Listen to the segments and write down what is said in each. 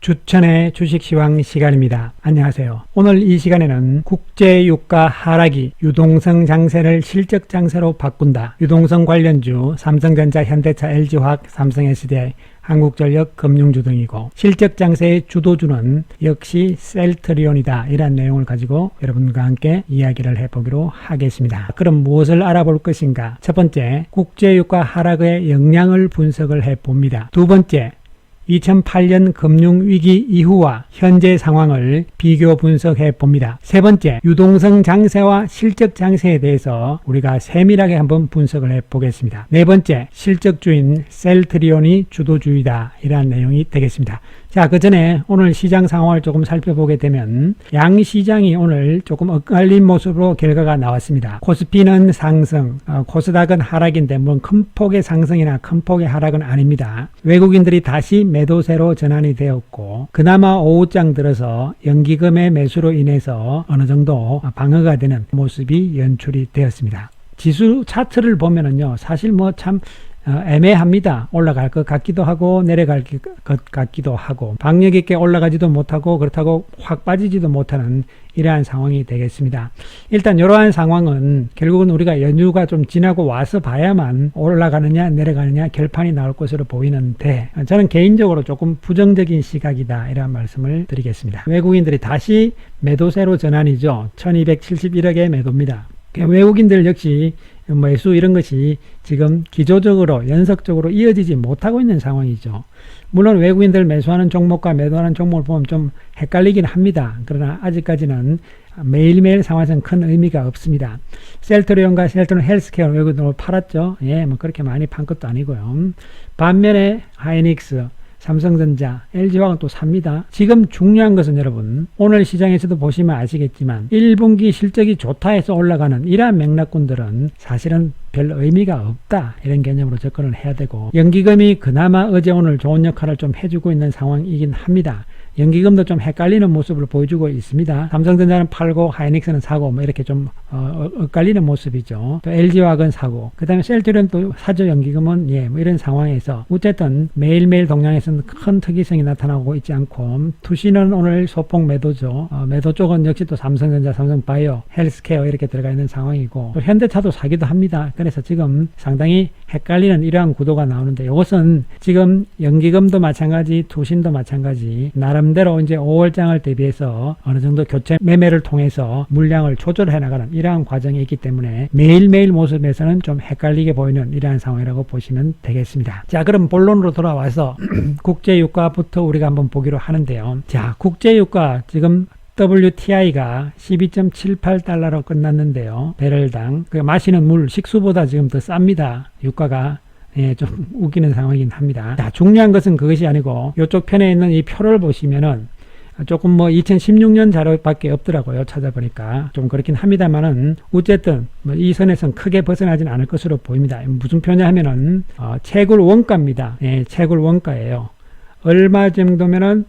주천의 주식시황 시간입니다. 안녕하세요. 오늘 이 시간에는 국제유가 하락이 유동성 장세를 실적 장세로 바꾼다. 유동성 관련주 삼성전자, 현대차, LG화학, 삼성SDI, 한국전력, 금융주 등이고 실적 장세의 주도주는 역시 셀트리온이다. 이런 내용을 가지고 여러분과 함께 이야기를 해보기로 하겠습니다. 그럼 무엇을 알아볼 것인가? 첫 번째, 국제유가 하락의 영향을 분석을 해봅니다. 두 번째, 2008년 금융위기 이후와 현재 상황을 비교 분석해 봅니다. 세 번째, 유동성 장세와 실적 장세에 대해서 우리가 세밀하게 한번 분석을 해 보겠습니다. 네 번째, 실적주인 셀트리온이 주도주의다. 이러한 내용이 되겠습니다. 자, 그 전에 오늘 시장 상황을 조금 살펴보게 되면 양시장이 오늘 조금 엇갈린 모습으로 결과가 나왔습니다. 코스피는 상승, 코스닥은 하락인데 뭐 큰 폭의 상승이나 큰 폭의 하락은 아닙니다. 외국인들이 다시 매도세로 전환이 되었고 그나마 오후장 들어서 연기금의 매수로 인해서 어느 정도 방어가 되는 모습이 연출이 되었습니다. 지수 차트를 보면은요, 사실 뭐 참 애매합니다. 올라갈 것 같기도 하고 내려갈 것 같기도 하고 박력 있게 올라가지도 못하고 그렇다고 확 빠지지도 못하는 이러한 상황이 되겠습니다. 일단 이러한 상황은 결국은 우리가 연휴가 좀 지나고 와서 봐야만 올라가느냐 내려가느냐 결판이 나올 것으로 보이는데 저는 개인적으로 조금 부정적인 시각이다 이런 말씀을 드리겠습니다. 외국인들이 다시 매도세로 전환이죠. 1271억의 매도입니다. 외국인들 역시 매수 이런 것이 지금 기조적으로 연속적으로 이어지지 못하고 있는 상황이죠. 물론 외국인들 매수하는 종목과 매도하는 종목을 보면 좀 헷갈리긴 합니다. 그러나 아직까지는 매일매일 상황에서는 큰 의미가 없습니다. 셀트리온과 셀트리온 헬스케어 외국인으로 팔았죠. 예, 뭐 그렇게 많이 판 것도 아니고요. 반면에 하이닉스, 삼성전자, LG화학은 또 삽니다. 지금 중요한 것은 여러분, 오늘 시장에서도 보시면 아시겠지만 1분기 실적이 좋다 해서 올라가는 이러한 맥락군들은 사실은 별 의미가 없다 이런 개념으로 접근을 해야 되고 연기금이 그나마 어제 오늘 좋은 역할을 좀 해주고 있는 상황이긴 합니다. 연기금도 좀 헷갈리는 모습을 보여주고 있습니다. 삼성전자는 팔고 하이닉스는 사고 뭐 이렇게 좀 엇갈리는 모습이죠. 또 LG화학은 사고 그 다음에 셀트리온 또 사죠. 연기금은 예, 뭐 이런 상황에서 어쨌든 매일매일 동향에서는 큰 특이성이 나타나고 있지 않고 투시는 오늘 소폭 매도죠. 매도 쪽은 역시 또 삼성전자, 삼성바이오, 헬스케어 이렇게 들어가 있는 상황이고 또 현대차도 사기도 합니다. 그래서 지금 상당히 헷갈리는 이러한 구도가 나오는데 이것은 지금 연기금도 마찬가지 투신도 마찬가지 나름대로 이제 5월장을 대비해서 어느 정도 교체 매매를 통해서 물량을 조절해 나가는 이러한 과정이 있기 때문에 매일매일 모습에서는 좀 헷갈리게 보이는 이러한 상황이라고 보시면 되겠습니다. 자, 그럼 본론으로 돌아와서 국제유가부터 우리가 한번 보기로 하는데요. 자, 국제유가 지금 WTI가 12.78달러로 끝났는데요. 배럴당 마시는 물, 식수보다 지금 더 쌉니다. 유가가 예, 좀 웃기는 상황이긴 합니다. 자, 중요한 것은 그것이 아니고 이쪽 편에 있는 이 표를 보시면은 조금 뭐 2016년 자료밖에 없더라고요. 찾아보니까 좀 그렇긴 합니다만은 어쨌든 뭐 이 선에서는 크게 벗어나진 않을 것으로 보입니다. 무슨 표냐 하면은 채굴 원가입니다. 예, 채굴 원가예요. 얼마 정도면은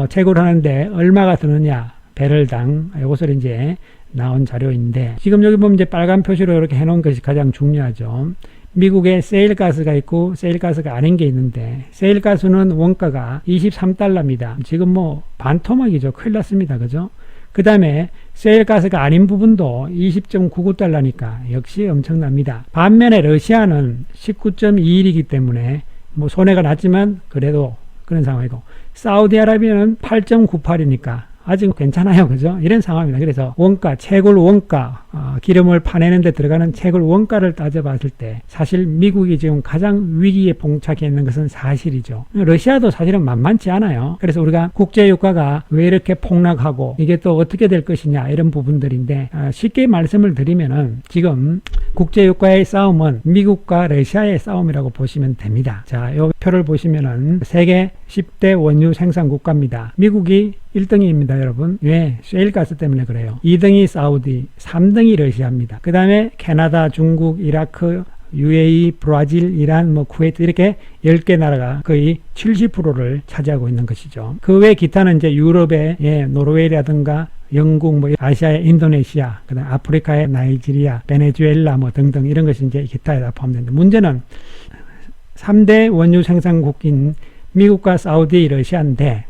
채굴하는데 얼마가 드느냐 배럴당 이것을 이제 나온 자료인데 지금 여기 보면 이제 빨간 표시로 이렇게 해놓은 것이 가장 중요하죠. 미국에 세일가스가 있고 세일가스가 아닌 게 있는데 세일가스는 원가가 23달러입니다. 지금 뭐 반토막이죠. 큰일 났습니다. 그죠? 그 다음에 세일가스가 아닌 부분도 20.99달러니까 역시 엄청납니다. 반면에 러시아는 19.21이기 때문에 뭐 손해가 났지만 그래도 그런 상황이고 사우디아라비아는 8.98이니까 아직 괜찮아요. 그죠? 이런 상황입니다. 그래서 원가, 채굴 원가, 기름을 파내는 데 들어가는 채굴 원가를 따져봤을 때 사실 미국이 지금 가장 위기에 봉착해 있는 것은 사실이죠. 러시아도 사실은 만만치 않아요. 그래서 우리가 국제유가가 왜 이렇게 폭락하고 이게 또 어떻게 될 것이냐 이런 부분들인데 쉽게 말씀을 드리면은 지금 국제유가의 싸움은 미국과 러시아의 싸움이라고 보시면 됩니다. 자, 이 표를 보시면은 세계 10대 원유 생산 국가입니다. 미국이 1등입니다, 여러분. 왜? 셰일가스 때문에 그래요. 2등이 사우디, 3등이 러시아입니다. 그 다음에 캐나다, 중국, 이라크, UAE, 브라질, 이란, 쿠웨이트 이렇게 10개 나라가 거의 70%를 차지하고 있는 것이죠. 그 외 기타는 이제 유럽의 노르웨이라든가 영국, 아시아의 인도네시아, 그다음 아프리카의 나이지리아, 베네수엘라 등등 이런 것이 이제 기타에 다 포함되는데 문제는 3대 원유 생산국인 미국과 사우디, 러시아인데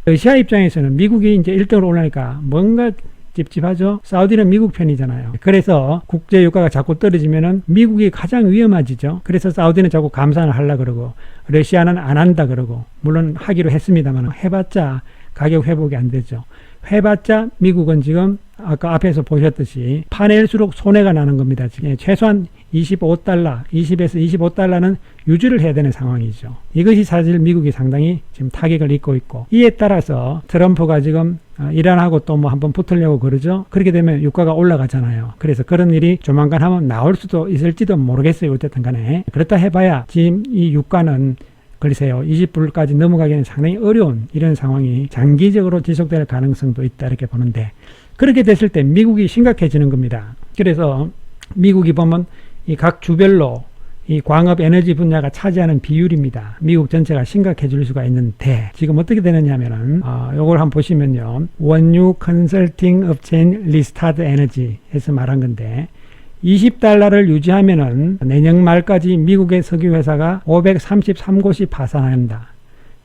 러시아 입장에서는 미국이 이제 1등으로 올라니까 뭔가 찝찝하죠. 사우디는 미국 편이잖아요. 그래서 국제 유가가 자꾸 떨어지면은 미국이 가장 위험해지죠. 그래서 사우디는 자꾸 감산을 하려 그러고 러시아는 안 한다 그러고, 물론 하기로 했습니다만 해봤자 가격 회복이 안 되죠. 해봤자 미국은 지금 아까 앞에서 보셨듯이 파낼수록 손해가 나는 겁니다. 지금 최소한 25달러, 20에서 25달러는 유지를 해야 되는 상황이죠. 이것이 사실 미국이 상당히 지금 타격을 입고 있고, 이에 따라서 트럼프가 지금 이란하고 또 뭐 한번 붙으려고 그러죠. 그렇게 되면 유가가 올라가잖아요. 그래서 그런 일이 조만간 한번 나올 수도 있을지도 모르겠어요. 어쨌든 간에. 그렇다 해봐야 지금 이 유가는 글쎄요, 20불까지 넘어가기는 상당히 어려운 이런 상황이 장기적으로 지속될 가능성도 있다 이렇게 보는데, 그렇게 됐을 때 미국이 심각해지는 겁니다. 그래서 미국이 보면 이 각 주별로 이 광업 에너지 분야가 차지하는 비율입니다. 미국 전체가 심각해질 수가 있는데, 지금 어떻게 되느냐 하면은 요걸 한번 보시면요, 원유 컨설팅 업체인 리스타드 에너지에서 말한 건데, 20달러를 유지하면은 내년 말까지 미국의 석유 회사가 533곳이 파산한다.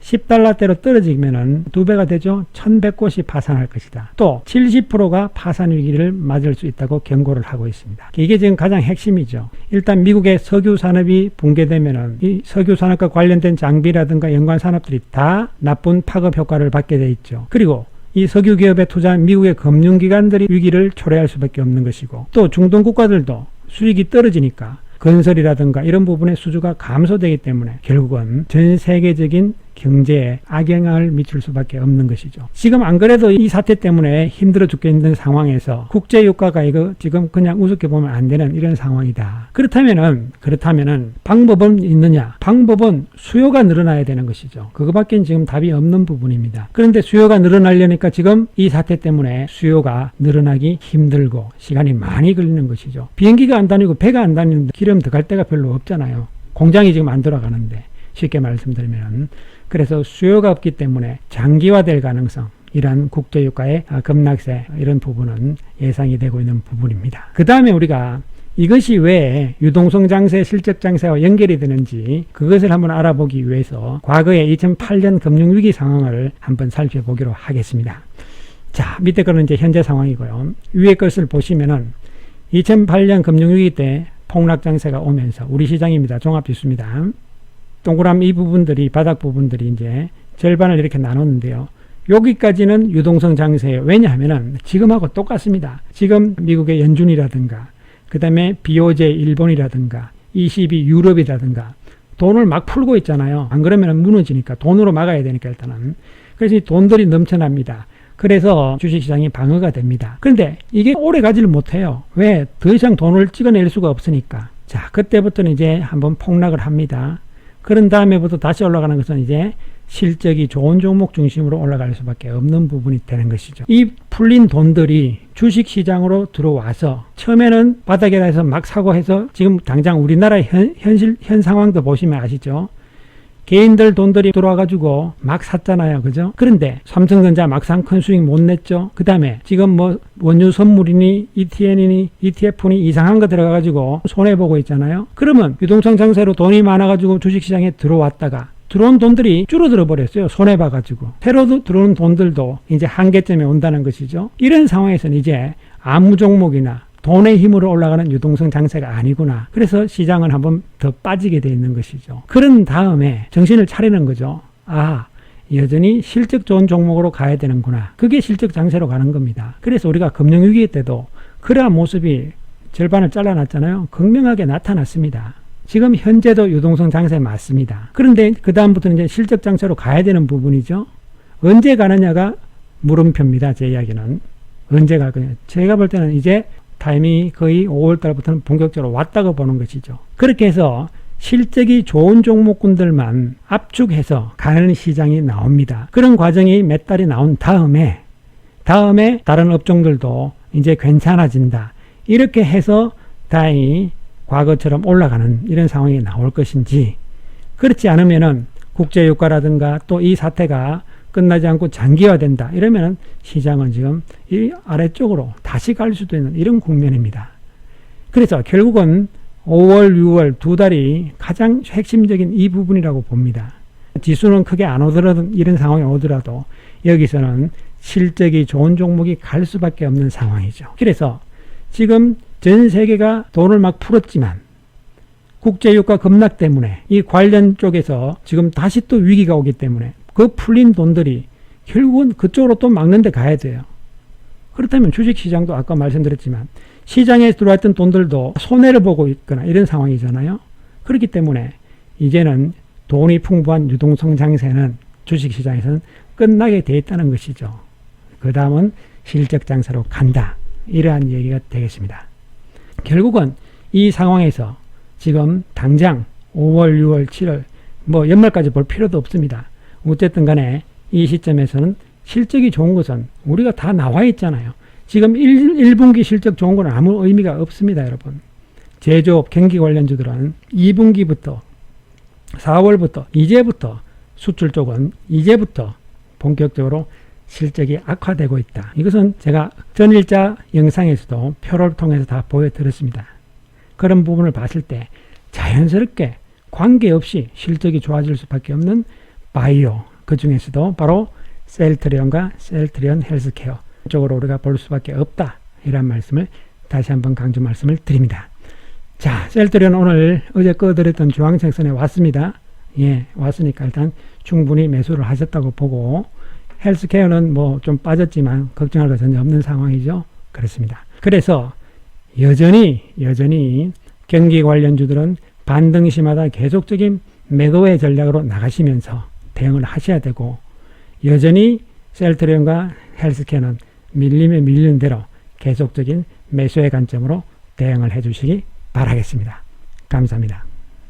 10달러대로 떨어지면은 2배가 되죠. 1100곳이 파산할 것이다. 또 70%가 파산 위기를 맞을 수 있다고 경고를 하고 있습니다. 이게 지금 가장 핵심이죠. 일단 미국의 석유 산업이 붕괴되면은 이 석유 산업과 관련된 장비라든가 연관 산업들이 다 나쁜 파급 효과를 받게 돼 있죠. 그리고 이 석유 기업에 투자한 미국의 금융기관들이 위기를 초래할 수밖에 없는 것이고, 또 중동 국가들도 수익이 떨어지니까 건설이라든가 이런 부분의 수주가 감소되기 때문에 결국은 전 세계적인 경제에 악영향을 미칠 수밖에 없는 것이죠. 지금 안 그래도 이 사태 때문에 힘들어 죽겠는 상황에서 국제유가가 이거 지금 그냥 우습게 보면 안 되는 이런 상황이다. 그렇다면은 방법은 있느냐? 방법은 수요가 늘어나야 되는 것이죠. 그거밖에 지금 답이 없는 부분입니다. 그런데 수요가 늘어나려니까 지금 이 사태 때문에 수요가 늘어나기 힘들고 시간이 많이 걸리는 것이죠. 비행기가 안 다니고 배가 안 다니는데 기름 들어갈 데가 별로 없잖아요. 공장이 지금 안 돌아가는데, 쉽게 말씀드리면. 그래서 수요가 없기 때문에 장기화될 가능성, 이런 국제유가의 급락세, 이런 부분은 예상이 되고 있는 부분입니다. 그 다음에 우리가 이것이 왜 유동성 장세, 실적 장세와 연결이 되는지 그것을 한번 알아보기 위해서 과거의 2008년 금융위기 상황을 한번 살펴보기로 하겠습니다. 자, 밑에 거는 이제 현재 상황이고요. 위에 것을 보시면은 2008년 금융위기 때 폭락 장세가 오면서 우리 시장입니다. 종합지수입니다. 동그라미 이 부분들이, 바닥 부분들이 이제 절반을 이렇게 나눴는데요. 여기까지는 유동성 장세예요. 왜냐하면은 지금하고 똑같습니다. 지금 미국의 연준이라든가, 그 다음에 BOJ 일본이라든가, ECB 유럽이라든가 돈을 막 풀고 있잖아요. 안 그러면 무너지니까 돈으로 막아야 되니까 일단은. 그래서 이 돈들이 넘쳐납니다. 그래서 주식시장이 방어가 됩니다. 그런데 이게 오래 가지를 못해요. 왜? 더 이상 돈을 찍어낼 수가 없으니까. 자, 그때부터는 이제 한번 폭락을 합니다. 그런 다음에부터 다시 올라가는 것은 이제 실적이 좋은 종목 중심으로 올라갈 수밖에 없는 부분이 되는 것이죠. 이 풀린 돈들이 주식시장으로 들어와서 처음에는 바닥에서 막 사고 해서 지금 당장 우리나라의 현 상황도 보시면 아시죠? 개인들 돈들이 들어와가지고 막 샀잖아요. 그죠? 그런데 삼성전자 막상 큰 수익 못 냈죠. 그 다음에 지금 뭐 원유 선물이니 ETN이니 ETF니 이상한 거 들어가가지고 손해보고 있잖아요. 그러면 유동성 장세로 돈이 많아가지고 주식시장에 들어왔다가 들어온 돈들이 줄어들어 버렸어요. 손해봐가지고. 새로 들어오는 돈들도 이제 한계점에 온다는 것이죠. 이런 상황에서는 이제 아무 종목이나 돈의 힘으로 올라가는 유동성 장세가 아니구나. 그래서 시장은 한번 더 빠지게 되어 있는 것이죠. 그런 다음에 정신을 차리는 거죠. 아, 여전히 실적 좋은 종목으로 가야 되는구나. 그게 실적 장세로 가는 겁니다. 그래서 우리가 금융위기 때도 그러한 모습이 절반을 잘라놨잖아요. 극명하게 나타났습니다. 지금 현재도 유동성 장세 맞습니다. 그런데 그 다음부터는 이제 실적 장세로 가야 되는 부분이죠. 언제 가느냐가 물음표입니다. 제 이야기는. 언제 갈 거냐. 제가 볼 때는 이제 타이밍이 거의 5월달부터는 본격적으로 왔다고 보는 것이죠. 그렇게 해서 실적이 좋은 종목군들만 압축해서 가는 시장이 나옵니다. 그런 과정이 몇 달이 나온 다음에 다른 업종들도 이제 괜찮아진다. 이렇게 해서 다행히 과거처럼 올라가는 이런 상황이 나올 것인지, 그렇지 않으면은 국제유가라든가 또 이 사태가 끝나지 않고 장기화된다. 이러면 시장은 지금 이 아래쪽으로 다시 갈 수도 있는 이런 국면입니다. 그래서 결국은 5월, 6월 두 달이 가장 핵심적인 이 부분이라고 봅니다. 지수는 크게 안 오더라도, 이런 상황이 오더라도 여기서는 실적이 좋은 종목이 갈 수밖에 없는 상황이죠. 그래서 지금 전 세계가 돈을 막 풀었지만 국제유가 급락 때문에 이 관련 쪽에서 지금 다시 또 위기가 오기 때문에 그 풀린 돈들이 결국은 그쪽으로 또 막는 데 가야 돼요. 그렇다면 주식시장도 아까 말씀드렸지만 시장에 들어왔던 돈들도 손해를 보고 있거나 이런 상황이잖아요. 그렇기 때문에 이제는 돈이 풍부한 유동성 장세는 주식시장에서는 끝나게 돼 있다는 것이죠. 그 다음은 실적 장세로 간다. 이러한 얘기가 되겠습니다. 결국은 이 상황에서 지금 당장 5월, 6월, 7월 뭐 연말까지 볼 필요도 없습니다. 어쨌든 간에 이 시점에서는 실적이 좋은 것은 우리가 다 나와 있잖아요. 지금 1분기 실적 좋은 건 아무 의미가 없습니다, 여러분. 제조업, 경기 관련주들은 2분기부터 4월부터 이제부터 수출 쪽은 이제부터 본격적으로 실적이 악화되고 있다. 이것은 제가 전일자 영상에서도 표를 통해서 다 보여드렸습니다. 그런 부분을 봤을 때 자연스럽게 관계없이 실적이 좋아질 수밖에 없는 바이오, 그 중에서도 바로 셀트리온과 셀트리온 헬스케어 쪽으로 우리가 볼 수밖에 없다. 이런 말씀을 다시 한번 강조 말씀을 드립니다. 자, 셀트리온 오늘 어제 꺼드렸던 중앙생선에 왔습니다. 예, 왔으니까 일단 충분히 매수를 하셨다고 보고, 헬스케어는 뭐 좀 빠졌지만 걱정할 거 전혀 없는 상황이죠. 그렇습니다. 그래서 여전히 경기 관련주들은 반등시마다 계속적인 매도의 전략으로 나가시면서 대응을 하셔야 되고, 여전히 셀트리온과 헬스케어는 밀리면 밀리는 대로 계속적인 매수의 관점으로 대응을 해주시기 바라겠습니다. 감사합니다.